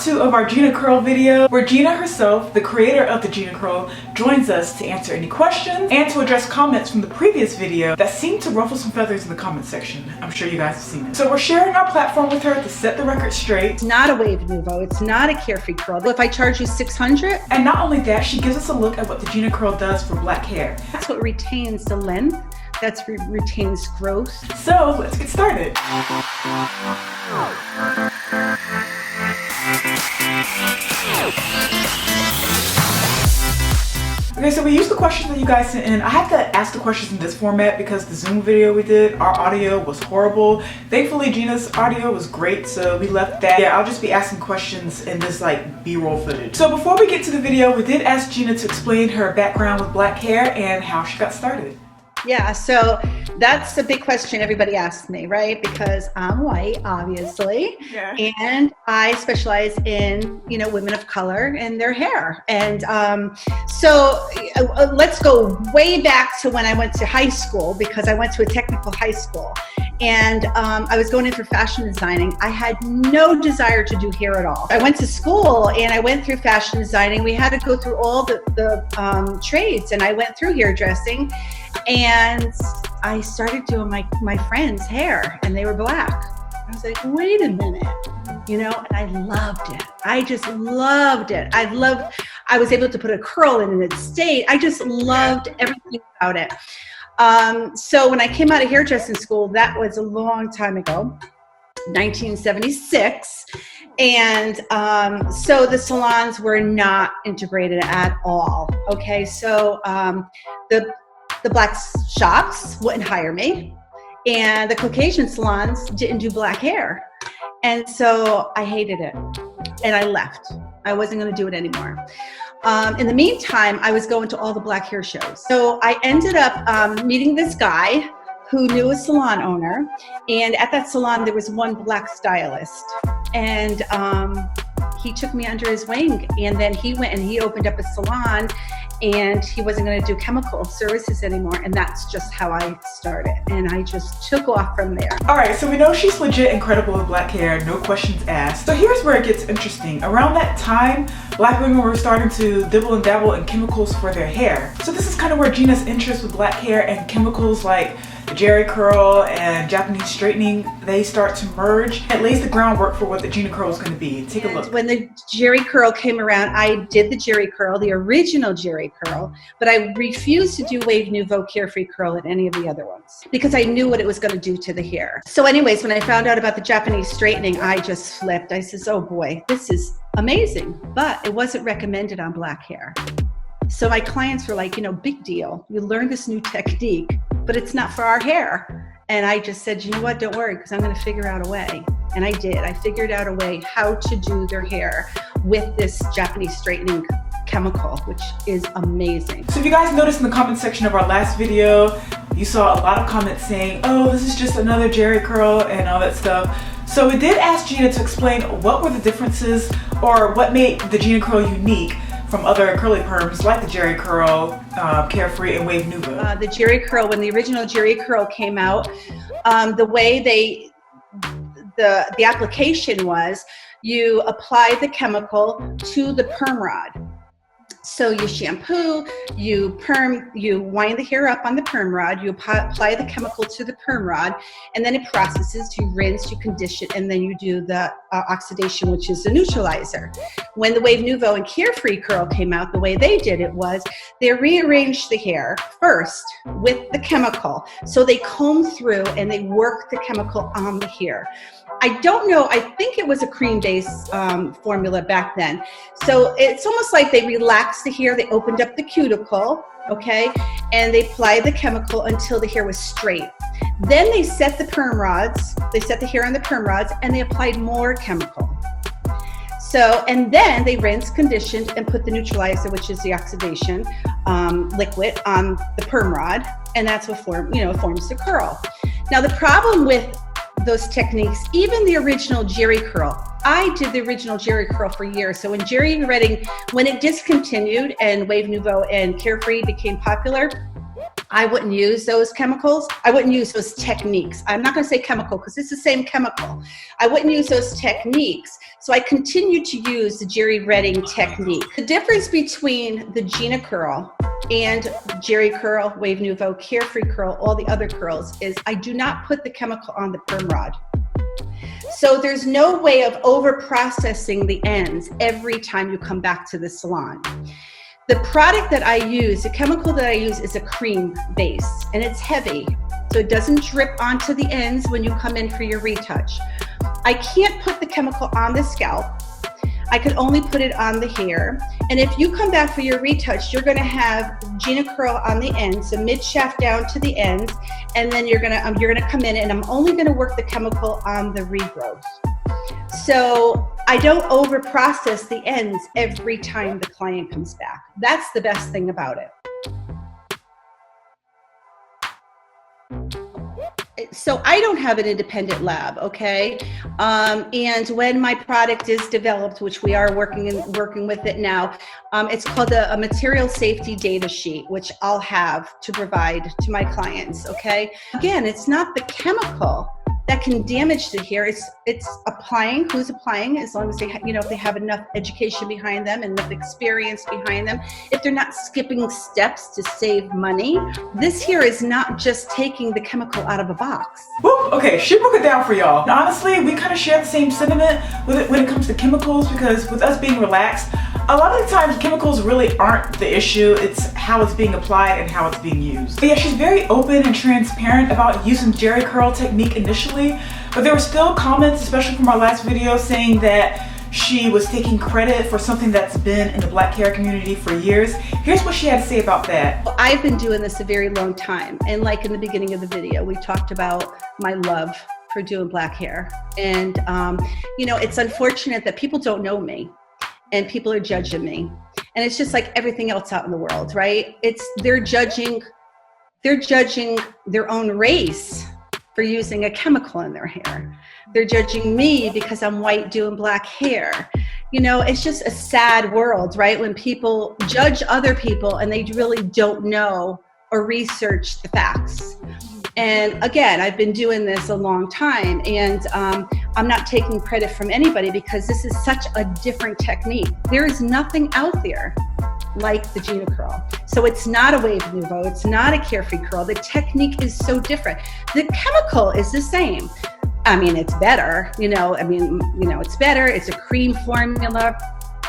2 of our Gina Curl video, where Gina herself, the creator of the Gina Curl, joins us to answer any questions and to address comments from the previous video that seemed to ruffle some feathers in the comment section. I'm sure you guys have seen it. So we're sharing our platform with her to set the record straight. It's not a wave nouveau, it's not a carefree curl. If I charge you $600, and not only that, she gives us a look at what the Gina Curl does for black hair. that's what retains the length, that's what retains growth. So let's get started. Okay, so we used the questions that you guys sent in. I had to ask the questions in this format because the Zoom video we did, our audio was horrible. Thankfully, Gina's audio was great, so we left that. Yeah, I'll just be asking questions in this like B-roll footage. So before we get to the video, we did ask Gina to explain her background with black hair and how she got started. Yeah, so that's a big question everybody asks me, right? Because I'm white, obviously, Yeah. and I specialize in, women of color and their hair. And so let's go way back to when I went to high school, because I went to a technical high school. And I was going in for fashion designing. I had no desire to do hair at all. I went to school and I went through fashion designing. We had to go through all the trades, and I went through hairdressing. And I started doing my friends' hair, and they were black. I was like, wait a minute, and I loved it. I just loved it. I was able to put a curl in and it stayed. I just loved everything about it. So when I came out of hairdressing school, that was a long time ago, 1976. And so the salons were not integrated at all. Okay, so the black shops wouldn't hire me, and the Caucasian salons didn't do black hair. And so I hated it, and I left. I wasn't going to do it anymore. In the meantime, I was going to all the black hair shows. So I ended up meeting this guy who knew a salon owner, and at that salon there was one black stylist, and he took me under his wing, and then he went and he opened up a salon, and he wasn't going to do chemical services anymore, and that's just how I started, and I just took off from there. Alright, so we know she's legit incredible with black hair, no questions asked. So here's where it gets interesting. Around that time, black women were starting to dibble and dabble in chemicals for their hair. So this is kind of where Gina's interest with black hair and chemicals like the jheri curl and Japanese straightening, they start to merge. It lays the groundwork for what the Gina Curl is going to be. Take a look. When the jheri curl came around, I did the jheri curl, the original jheri curl, but I refused to do wave nouveau carefree curl in any of the other ones because I knew what it was going to do to the hair. So anyways, when I found out about the Japanese straightening, I just flipped. I says, oh boy, this is amazing, but it wasn't recommended on black hair. So my clients were like, big deal. You learned this new technique, but it's not for our hair. And I just said, you know what, don't worry, because I'm going to figure out a way. And I did. I figured out a way how to do their hair with this Japanese straightening chemical, which is amazing. So if you guys noticed in the comment section of our last video, you saw a lot of comments saying, oh, this is just another jheri curl and all that stuff. So we did ask Gina to explain what were the differences or what made the Gina Curl unique from other curly perms like the jheri curl, carefree, and wave nouveau. The jheri curl, when the original jheri curl came out, the way the application was, you apply the chemical to the perm rod. So you shampoo, you wind the hair up on the perm rod, you apply the chemical to the perm rod, and then it processes, you rinse, you condition, and then you do the oxidation, which is the neutralizer. When the wave nouveau and carefree curl came out, the way they did it was they rearranged the hair first with the chemical. So they comb through and they work the chemical on the hair. I don't know, I think it was a cream-based formula back then. So it's almost like they relaxed the hair, they opened up the cuticle, okay, and they applied the chemical until the hair was straight. Then they set the perm rods, they set the hair on the perm rods, and they applied more chemical. So, and then they rinsed, conditioned, and put the neutralizer, which is the oxidation liquid, on the perm rod, and that's what forms the curl. Now the problem with those techniques, even the original jheri curl, I did the original jheri curl for years. So when jheri wedding, when it discontinued and wave nouveau and carefree became popular, I wouldn't use those chemicals. I wouldn't use those techniques. I'm not going to say chemical because it's the same chemical. I wouldn't use those techniques. So I continue to use the jheri retting technique. The difference between the Gina Curl and Jheri Curl, Wave Nouveau, Carefree Curl, all the other curls is I do not put the chemical on the perm rod. So there's no way of over processing the ends every time you come back to the salon. The product that I use, the chemical that I use is a cream base and it's heavy. So it doesn't drip onto the ends when you come in for your retouch. I can't put the chemical on the scalp. I could only put it on the hair. And if you come back for your retouch, you're gonna have Gina Curl on the ends, so mid shaft down to the ends, and then you're gonna come in and I'm only gonna work the chemical on the regrowth. So I don't over process the ends every time the client comes back. That's the best thing about it. So I don't have an independent lab, okay? And when my product is developed, which we are working with it now, it's called a material safety data sheet, which I'll have to provide to my clients, okay? Again, it's not the chemical that can damage the hair. It's applying, who's applying, as long as they, if they have enough education behind them and enough experience behind them. If they're not skipping steps to save money, this here is not just taking the chemical out of a box. Woo, okay, she broke it down for y'all. Honestly, we kind of share the same sentiment when it comes to chemicals, because with us being relaxed, a lot of the times chemicals really aren't the issue. It's how it's being applied and how it's being used. But yeah, she's very open and transparent about using Jheri Curl technique initially, but there were still comments, especially from our last video, saying that she was taking credit for something that's been in the black hair community for years. Here's what she had to say about that. I've been doing this a very long time, and like in the beginning of the video, we talked about my love for doing black hair. And it's unfortunate that people don't know me and people are judging me. And it's just like everything else out in the world, right? They're judging their own race for using a chemical in their hair. They're judging me because I'm white doing black hair. It's just a sad world, right? When people judge other people and they really don't know or research the facts. And again, I've been doing this a long time, and I'm not taking credit from anybody because this is such a different technique. There is nothing out there like the Gina Curl. So it's not a Wave Nouveau, it's not a Carefree Curl. The technique is so different. The chemical is the same. I mean, it's better, it's better. It's a cream formula.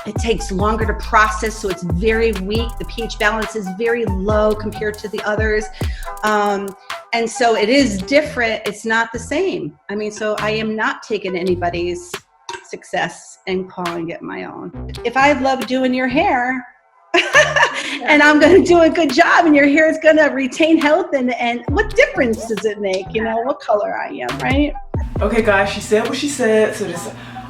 It takes longer to process, so it's very weak. The pH balance is very low compared to the others. And so it is different. It's not the same. So I am not taking anybody's success and calling it my own. If I love doing your hair, and I'm going to do a good job and your hair is going to retain health, and what difference does it make, what color I am, right? Okay guys, she said what she said, so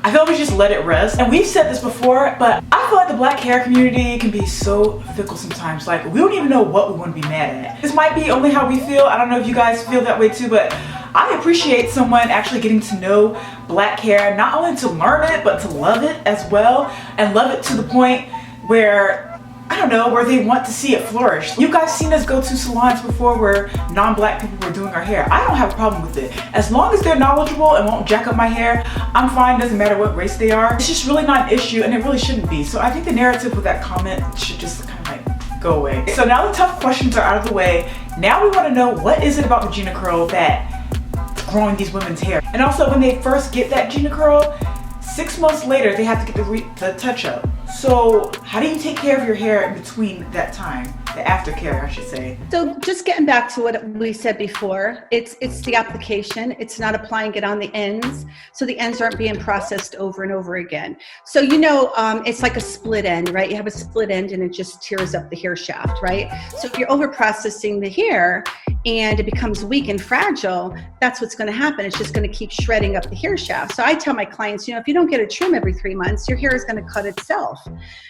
I feel like we just let it rest. And we've said this before, but I feel like the black hair community can be so fickle sometimes. Like, we don't even know what we want to be mad at. This might be only how we feel. I don't know if you guys feel that way too, but I appreciate someone actually getting to know black hair, not only to learn it, but to love it as well, and love it to the point where, I don't know, where they want to see it flourish. You guys seen us go to salons before where non-black people were doing our hair. I don't have a problem with it. As long as they're knowledgeable and won't jack up my hair, I'm fine, doesn't matter what race they are. It's just really not an issue, and it really shouldn't be. So I think the narrative with that comment should just kind of like go away. So now the tough questions are out of the way. Now we want to know, what is it about the Gina Curl that's growing these women's hair? And also, when they first get that Gina Curl, 6 months later, they have to get the touch-up. So how do you take care of your hair in between that time? The aftercare, I should say. So just getting back to what we said before, it's the application. It's not applying it on the ends. So the ends aren't being processed over and over again. So it's like a split end, right? You have a split end and it just tears up the hair shaft, right? So if you're over processing the hair and it becomes weak and fragile, that's what's going to happen. It's just going to keep shredding up the hair shaft. So I tell my clients, if you don't get a trim every 3 months, your hair is going to cut itself.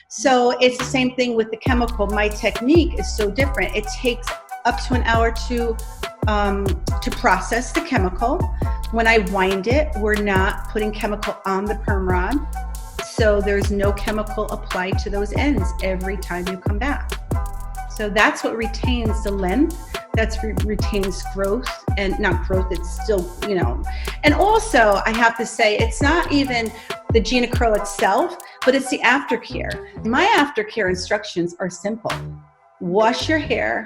So it's the same thing with the chemical. My technique is so different. It takes up to an hour to process the chemical. When I wind it, we're not putting chemical on the perm rod. So there's no chemical applied to those ends every time you come back. So that's what retains the length, that's retains growth, and not growth, it's still, you know. And also, I have to say, it's not even the Gina Curl itself, but it's the aftercare. My aftercare instructions are simple. Wash your hair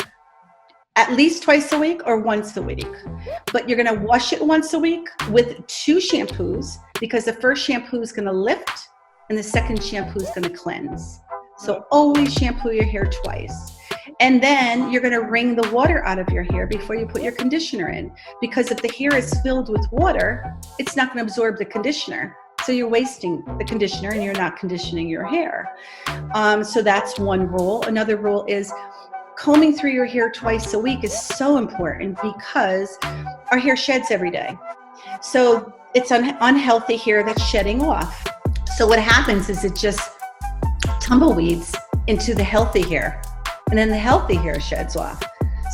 at least twice a week or once a week. But you're gonna wash it once a week with 2 shampoos, because the first shampoo is gonna lift and the second shampoo is gonna cleanse. So always shampoo your hair twice. And then you're gonna wring the water out of your hair before you put your conditioner in. Because if the hair is filled with water, it's not gonna absorb the conditioner. So you're wasting the conditioner and you're not conditioning your hair. So that's one rule. Another rule is combing through your hair twice a week is so important because our hair sheds every day. So it's unhealthy hair that's shedding off. So what happens is it just tumbleweeds into the healthy hair, and then the healthy hair sheds off.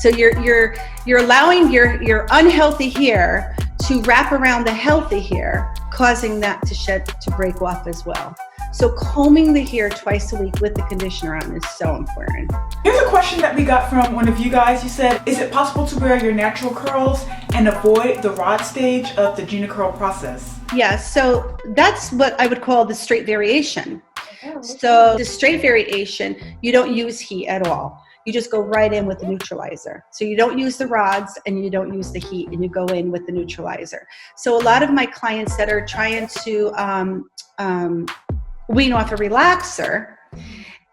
So you're allowing your unhealthy hair to wrap around the healthy hair, causing that to break off as well. So combing the hair twice a week with the conditioner on is so important. Here's a question that we got from one of you guys. You said, is it possible to wear your natural curls and avoid the rod stage of the Gina Curl process? Yeah, so that's what I would call the straight variation. So the straight variation, you don't use heat at all. You just go right in with the neutralizer. So you don't use the rods and you don't use the heat, and you go in with the neutralizer. So a lot of my clients that are trying to wean off a relaxer,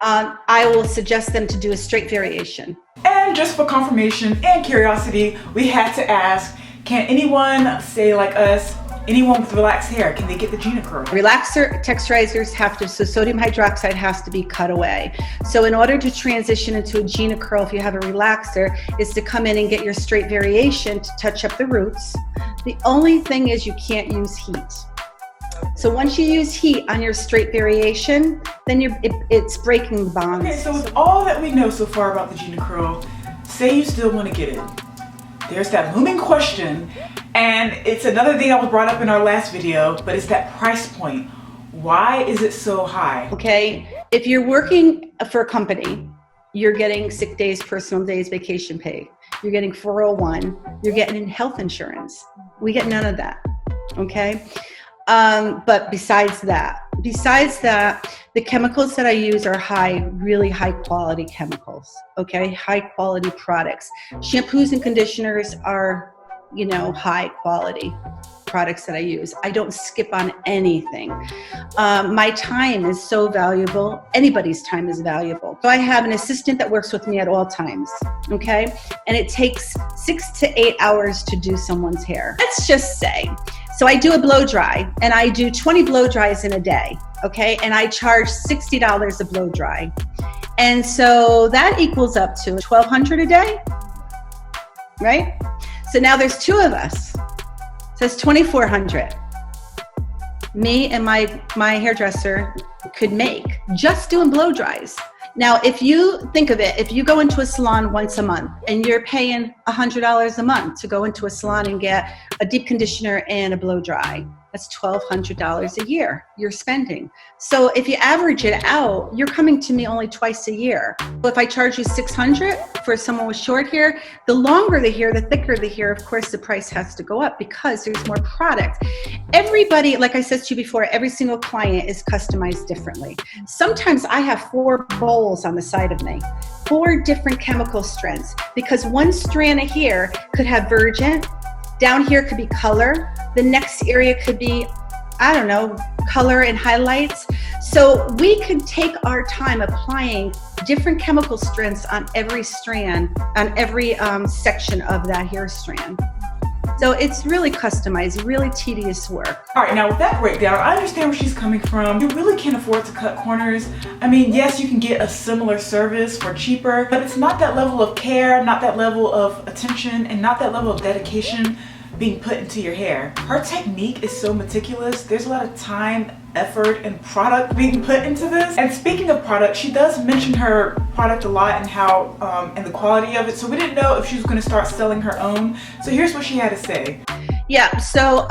I will suggest them to do a straight variation. And just for confirmation and curiosity, we had to ask, can anyone, say like us, anyone with relaxed hair, can they get the Gina Curl? Relaxer texturizers have to, so sodium hydroxide has to be cut away. So in order to transition into a Gina Curl, if you have a relaxer, is to come in and get your straight variation to touch up the roots. The only thing is you can't use heat. So once you use heat on your straight variation, then it's breaking the bonds. Okay, so with all that we know so far about the Gina Curl, say you still want to get it. There's that looming question, and it's another thing that was brought up in our last video, but it's that price point. Why is it so high? Okay, if you're working for a company, you're getting sick days, personal days, vacation pay. You're getting 401, you're getting health insurance. We get none of that, okay? But besides that, the chemicals that I use are really high quality chemicals, okay? High quality products. Shampoos and conditioners are, you know, high quality products that I use. I don't skip on anything. My time is so valuable. Anybody's time is valuable. So I have an assistant that works with me at all times, okay? And it takes 6 to 8 hours to do someone's hair. Let's just say, so I do a blow dry, and I do 20 blow dries in a day, okay? And I charge $60 a blow dry. And so that equals up to $1,200 a day, right? So now there's 2 of us. So it's $2,400. Me and my hairdresser could make just doing blow dries. Now, if you think of it, if you go into a salon once a month and you're paying $100 a month to go into a salon and get a deep conditioner and a blow dry, that's $1,200 a year you're spending. So if you average it out, you're coming to me only twice a year. But if I charge you $600 for someone with short hair, the longer the hair, the thicker the hair, of course the price has to go up because there's more product. Everybody, like I said to you before, every single client is customized differently. Sometimes I have 4 bowls on the side of me, 4 different chemical strengths, because one strand of hair could have virgin, down here could be color, the next area could be, I don't know, color and highlights. So we could take our time applying different chemical strengths on every strand, on every section of that hair strand. So it's really customized, really tedious work. All right, now with that breakdown, I understand where she's coming from. You really can't afford to cut corners. I mean, yes, you can get a similar service for cheaper, but it's not that level of care, not that level of attention, and not that level of dedication being put into your hair. Her technique is so meticulous. There's a lot of time, effort, and product being put into this. And speaking of product, she does mention her product a lot and how and the quality of it. So we didn't know if she was going to start selling her own. So here's what she had to say. Yeah, so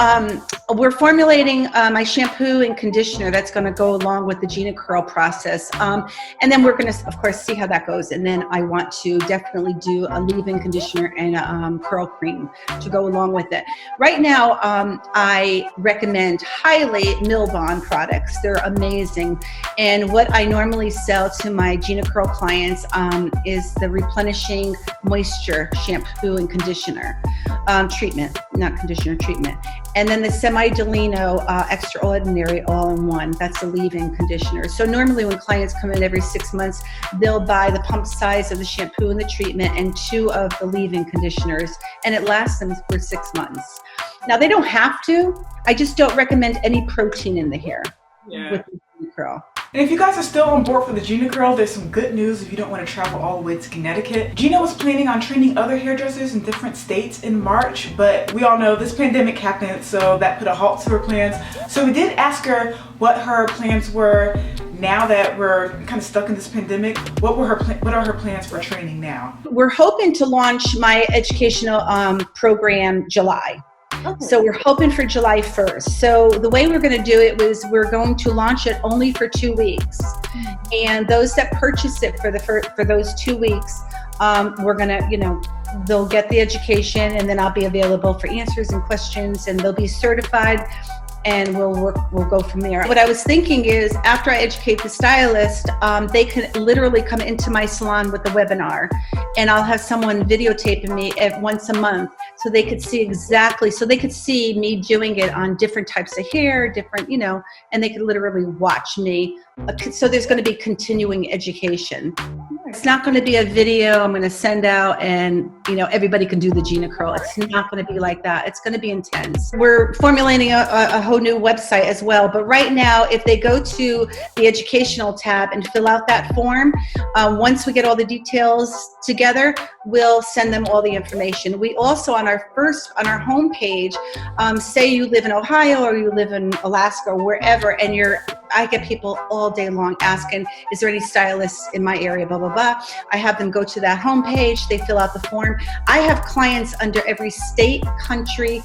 we're formulating my shampoo and conditioner that's going to go along with the Gina Curl process. And then we're going to, of course, see how that goes. And then I want to definitely do a leave-in conditioner and a curl cream to go along with it. Right now, I recommend highly Milbon products. They're amazing. And what I normally sell to my Gina Curl clients is the replenishing moisture shampoo and conditioner treatment, not conditioner, treatment. And then the semi-Delino extraordinary all-in-one, that's the leave-in conditioner. So normally when clients come in every 6 months, they'll buy the pump size of the shampoo and the treatment and 2 of the leave-in conditioners, and it lasts them for 6 months. Now they don't have to, I just don't recommend any protein in the hair with the Gina Curl. And if you guys are still on board for the Gina Curl, there's some good news if you don't want to travel all the way to Connecticut. Gina was planning on training other hairdressers in different states in March, but we all know this pandemic happened, so that put a halt to her plans. So we did ask her what her plans were now that we're kind of stuck in this pandemic. What are her plans for training now? We're hoping to launch my educational program July. Okay. So we're hoping for July 1st. So the way we're going to do it was we're going to launch it only for 2 weeks. And those that purchase it for those 2 weeks, we're going to, they'll get the education, and then I'll be available for answers and questions, and they'll be certified, and we'll go from there. What I was thinking is after I educate the stylist, they can literally come into my salon with the webinar, and I'll have someone videotaping me once a month so they could see exactly, so they could see me doing it on different types of hair, different, and they could literally watch me. So there's going to be continuing education. It's not going to be a video I'm going to send out and, everybody can do the Gina Curl. It's not going to be like that. It's going to be intense. We're formulating a whole new website as well. But right now, if they go to the educational tab and fill out that form, once we get all the details together, we'll send them all the information. We also, on our homepage, say you live in Ohio or you live in Alaska or wherever, and I get people all day long asking, is there any stylists in my area, blah, blah, blah. I have them go to that homepage, they fill out the form. I have clients under every state, country,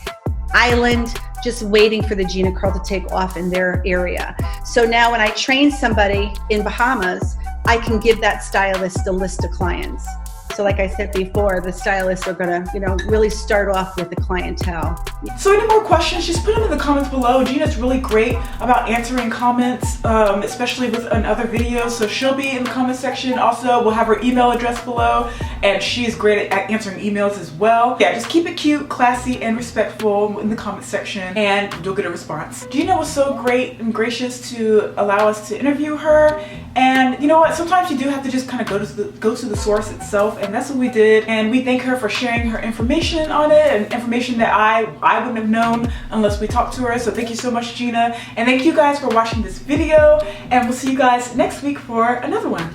island, just waiting for the Gina Curl to take off in their area. So now when I train somebody in Bahamas, I can give that stylist a list of clients. So like I said before, the stylists are gonna, really start off with the clientele. So any more questions, just put them in the comments below. Gina's really great about answering comments, especially with other videos. So she'll be in the comment section. Also, we'll have her email address below, and she's great at answering emails as well. Yeah, just keep it cute, classy, and respectful in the comment section, and you'll get a response. Gina was so great and gracious to allow us to interview her. And you know what? Sometimes you do have to just kind of go to the source itself, and that's what we did. And we thank her for sharing her information on it, and information that I wouldn't have known unless we talked to her. So thank you so much, Gina. And thank you guys for watching this video, and we'll see you guys next week for another one.